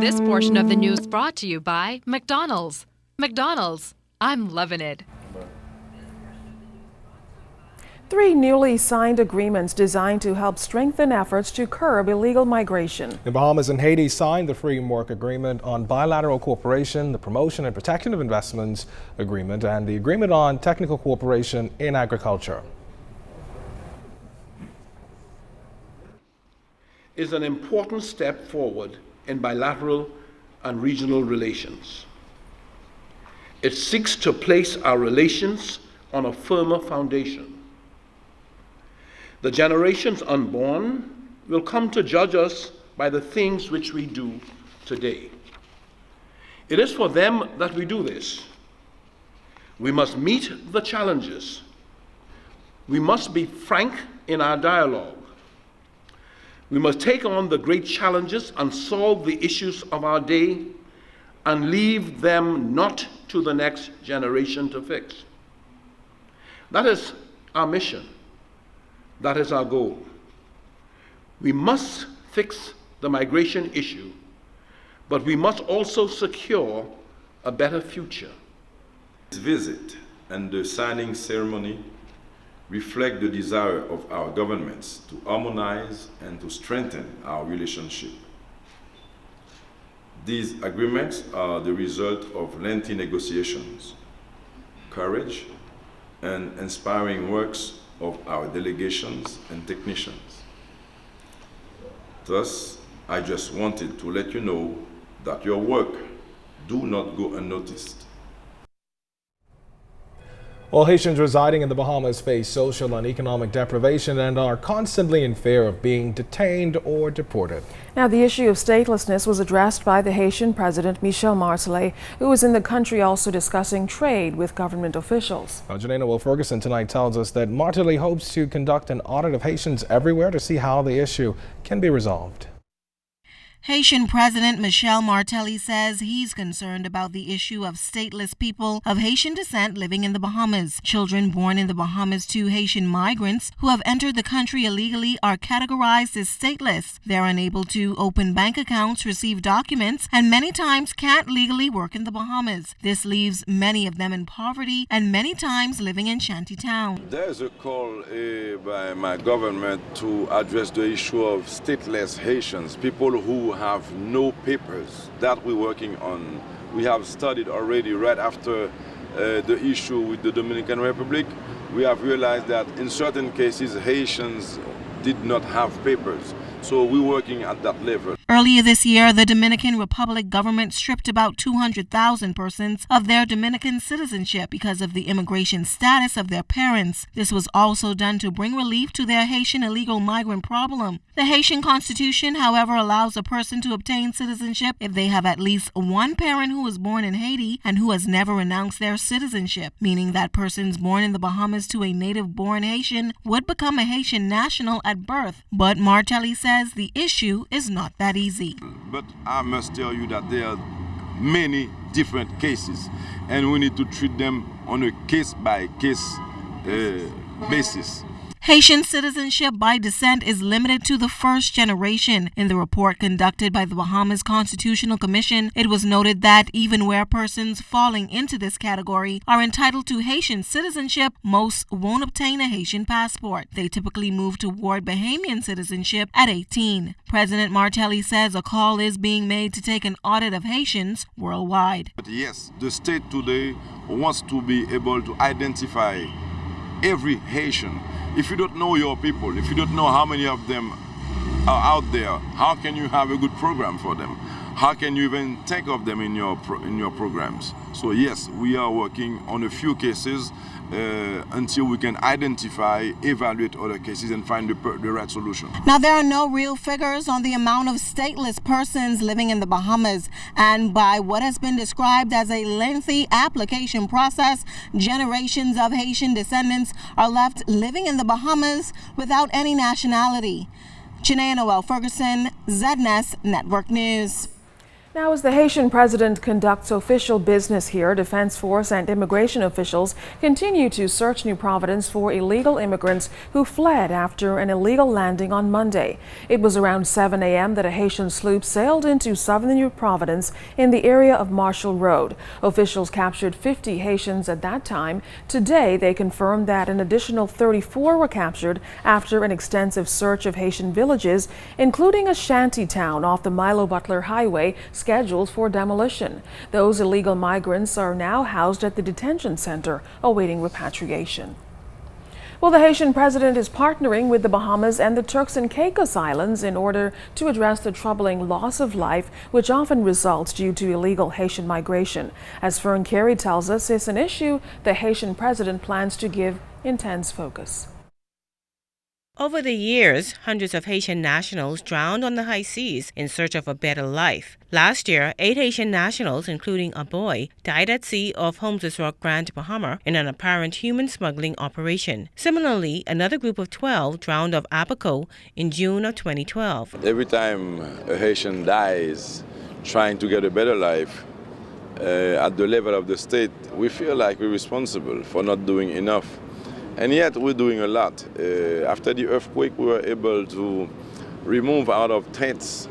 This portion of the news brought to you by McDonald's. McDonald's, I'm loving it. 3 newly signed agreements designed to help strengthen efforts to curb illegal migration. The Bahamas and Haiti signed the Framework Agreement on Bilateral Cooperation, the Promotion and Protection of Investments Agreement, and the Agreement on Technical Cooperation in Agriculture. Is an important step forward in bilateral and regional relations. It seeks to place our relations on a firmer foundation. The generations unborn will come to judge us by the things which we do today. It is for them that we do this. We must meet the challenges. We must be frank in our dialogue. We must take on the great challenges and solve the issues of our day and leave them not to the next generation to fix. That is our mission. That is our goal. We must fix the migration issue, but we must also secure a better future. This visit and the signing ceremony reflect the desire of our governments to harmonize and to strengthen our relationship. These agreements are the result of lengthy negotiations, courage, and inspiring works of our delegations and technicians. Thus, I just wanted to let you know that your work do not go unnoticed. Well, Haitians residing in the Bahamas face social and economic deprivation and are constantly in fear of being detained or deported. Now, the issue of statelessness was addressed by the Haitian President Michel Martelly, who was in the country also discussing trade with government officials. Janina Will Ferguson tonight tells us that Martelly hopes to conduct an audit of Haitians everywhere to see how the issue can be resolved. Haitian President Michel Martelly says he's concerned about the issue of stateless people of Haitian descent living in the Bahamas. Children born in the Bahamas to Haitian migrants who have entered the country illegally are categorized as stateless. They're unable to open bank accounts, receive documents, and many times can't legally work in the Bahamas. This leaves many of them in poverty and many times living in shantytown. There's a call by my government to address the issue of stateless Haitians, people who have no papers that we're working on. We have studied already right after the issue with the Dominican Republic. We have realized that in certain cases Haitians did not have papers. So we're working at that level. Earlier this year, the Dominican Republic government stripped about 200,000 persons of their Dominican citizenship because of the immigration status of their parents. This was also done to bring relief to their Haitian illegal migrant problem. The Haitian Constitution, however, allows a person to obtain citizenship if they have at least one parent who was born in Haiti and who has never renounced their citizenship, meaning that persons born in the Bahamas to a native-born Haitian would become a Haitian national at birth. But Martelly says the issue is not that easy. But I must tell you that there are many different cases and we need to treat them on a case-by-case basis. Haitian citizenship by descent is limited to the first generation. In the report conducted by the Bahamas Constitutional Commission, it was noted that even where persons falling into this category are entitled to Haitian citizenship, most won't obtain a Haitian passport. They typically move toward Bahamian citizenship at 18. President Martelly says a call is being made to take an audit of Haitians worldwide. But yes, the state today wants to be able to identify every Haitian. If you don't know your people, if you don't know how many of them are out there, how can you have a good program for them? How can you even think of them in your programs? So yes, we are working on a few cases until we can identify, evaluate other cases and find the right solution. Now, there are no real figures on the amount of stateless persons living in the Bahamas, and by what has been described as a lengthy application process, generations of Haitian descendants are left living in the Bahamas without any nationality. Janina Will Ferguson, ZNS Network News. Now, as the Haitian president conducts official business here, Defense Force and immigration officials continue to search New Providence for illegal immigrants who fled after an illegal landing on Monday. It was around 7 a.m. that a Haitian sloop sailed into southern New Providence in the area of Marshall Road. Officials captured 50 Haitians at that time. Today, they confirmed that an additional 34 were captured after an extensive search of Haitian villages, including a shanty town off the Milo Butler Highway, scheduled for demolition. Those illegal migrants are now housed at the detention center awaiting repatriation. Well, the Haitian president is partnering with the Bahamas and the Turks and Caicos Islands in order to address the troubling loss of life which often results due to illegal Haitian migration. As Fern Carey tells us, it's an issue the Haitian president plans to give intense focus. Over the years, hundreds of Haitian nationals drowned on the high seas in search of a better life. Last year, 8 Haitian nationals, including a boy, died at sea off Holmes's Rock, Grand Bahama, in an apparent human smuggling operation. Similarly, another group of 12 drowned off Abaco in June of 2012. Every time a Haitian dies trying to get a better life, at the level of the state, we feel like we're responsible for not doing enough. And yet we're doing a lot. After the earthquake, we were able to remove out of tents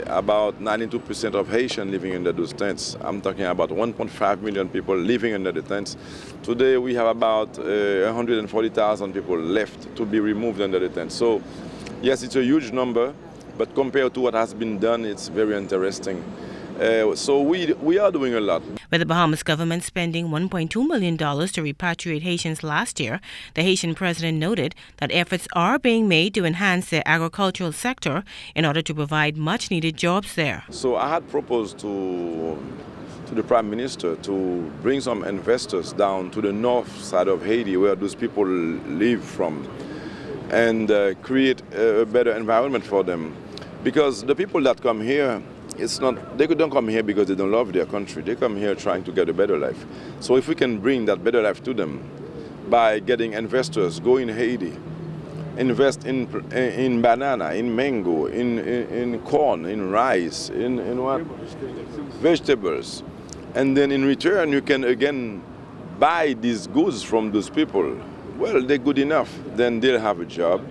about 92% of Haitians living under those tents. I'm talking about 1.5 million people living under the tents. Today we have about 140,000 people left to be removed under the tents. So yes, it's a huge number, but compared to what has been done, it's very interesting. So we are doing a lot. With the Bahamas government spending $1.2 million to repatriate Haitians last year, the Haitian president noted that efforts are being made to enhance their agricultural sector in order to provide much-needed jobs there. So I had proposed to the Prime Minister to bring some investors down to the north side of Haiti, where those people live from, and create a better environment for them. Because the people that come here, they don't come here because they don't love their country. They come here trying to get a better life. So if we can bring that better life to them by getting investors go in Haiti, invest in banana, in mango, in corn, in rice, in what? Vegetables. And then in return you can again buy these goods from those people. Well, they're good enough. Then they'll have a job.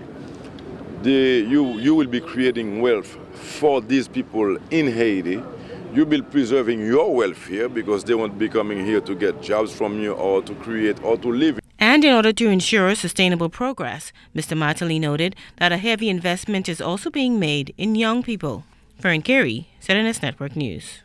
You will be creating wealth for these people in Haiti. You'll be preserving your wealth here because they won't be coming here to get jobs from you or to create or to live. And in order to ensure sustainable progress, Mr. Martelly noted that a heavy investment is also being made in young people. Fern Carey, Stateless Network News.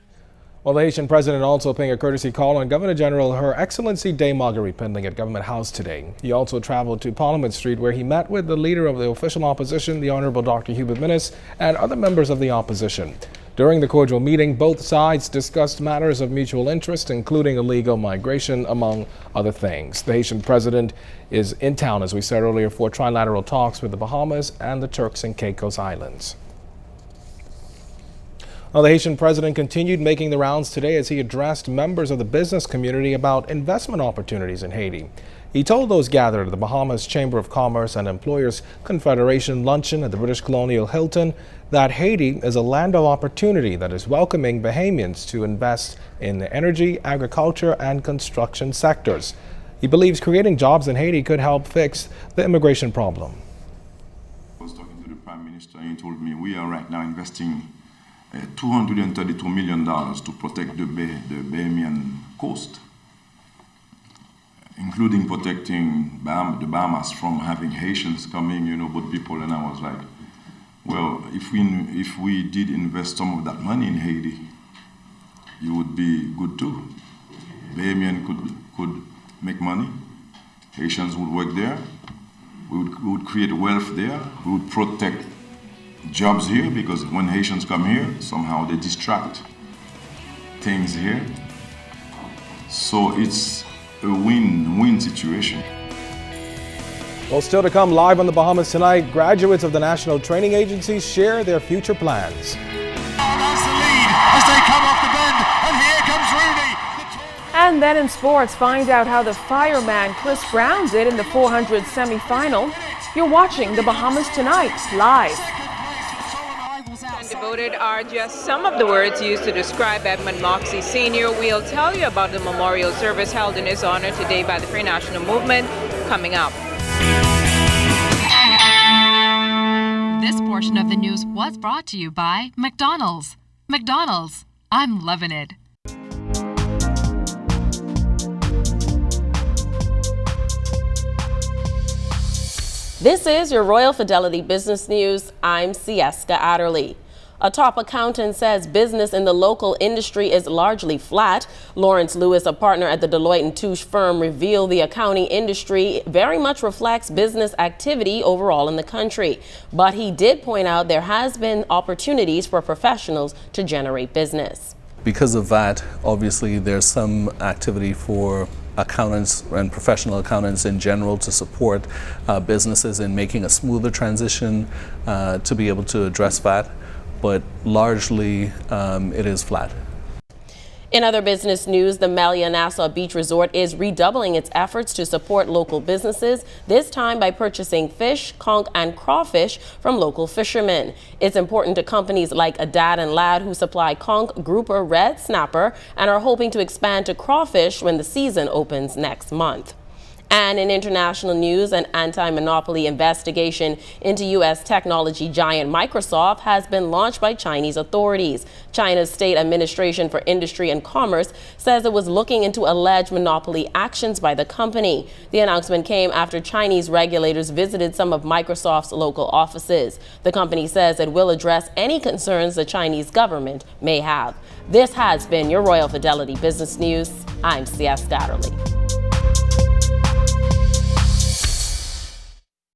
Well, the Haitian president also paying a courtesy call on Governor General Her Excellency Day Marguerite pending at Government House today. He also traveled to Parliament Street, where he met with the leader of the official opposition, the Honorable Dr. Hubert Minnis, and other members of the opposition. During the cordial meeting, both sides discussed matters of mutual interest, including illegal migration, among other things. The Haitian president is in town, as we said earlier, for trilateral talks with the Bahamas and the Turks and Caicos Islands. Well, the Haitian president continued making the rounds today as he addressed members of the business community about investment opportunities in Haiti. He told those gathered at the Bahamas Chamber of Commerce and Employers Confederation luncheon at the British Colonial Hilton that Haiti is a land of opportunity that is welcoming Bahamians to invest in the energy, agriculture, and construction sectors. He believes creating jobs in Haiti could help fix the immigration problem. I was talking to the Prime Minister and he told me we are right now investing $232 million to protect the Bahamian coast, including protecting the Bahamas from having Haitians coming, both people. And I was like, well, if we did invest some of that money in Haiti, it would be good too. Bahamian could make money. Haitians would work there. We would create wealth there. We would protect jobs here, because when Haitians come here, somehow they distract things here. So it's a win-win situation. Well, still to come live on the Bahamas tonight, graduates of the national training agencies share their future plans. That's the lead as they come off the bend, and here comes Rudy. And then in sports, find out how the fireman Chris Brown did in the 400 semifinal. You're watching the Bahamas Tonight live. And devoted are just some of the words used to describe Edmund Moxie Sr. We'll tell you about the memorial service held in his honor today by the Free National Movement coming up. This portion of the news was brought to you by McDonald's. McDonald's, I'm loving it. This is your Royal Fidelity Business News. I'm Sieska Adderley. A top accountant says business in the local industry is largely flat. Lawrence Lewis, a partner at the Deloitte & Touche firm, revealed the accounting industry very much reflects business activity overall in the country. But he did point out there has been opportunities for professionals to generate business. Because of that, obviously there's some activity for accountants and professional accountants in general to support businesses in making a smoother transition to be able to address that. But largely it is flat. In other business news, the Melia Nassau Beach Resort is redoubling its efforts to support local businesses, this time by purchasing fish, conch, and crawfish from local fishermen. It's important to companies like Adad and Ladd, who supply conch, grouper, red snapper, and are hoping to expand to crawfish when the season opens next month. And in international news, an anti-monopoly investigation into U.S. technology giant Microsoft has been launched by Chinese authorities. China's State Administration for Industry and Commerce says it was looking into alleged monopoly actions by the company. The announcement came after Chinese regulators visited some of Microsoft's local offices. The company says it will address any concerns the Chinese government may have. This has been your Royal Fidelity Business News. I'm C.S. Statterly.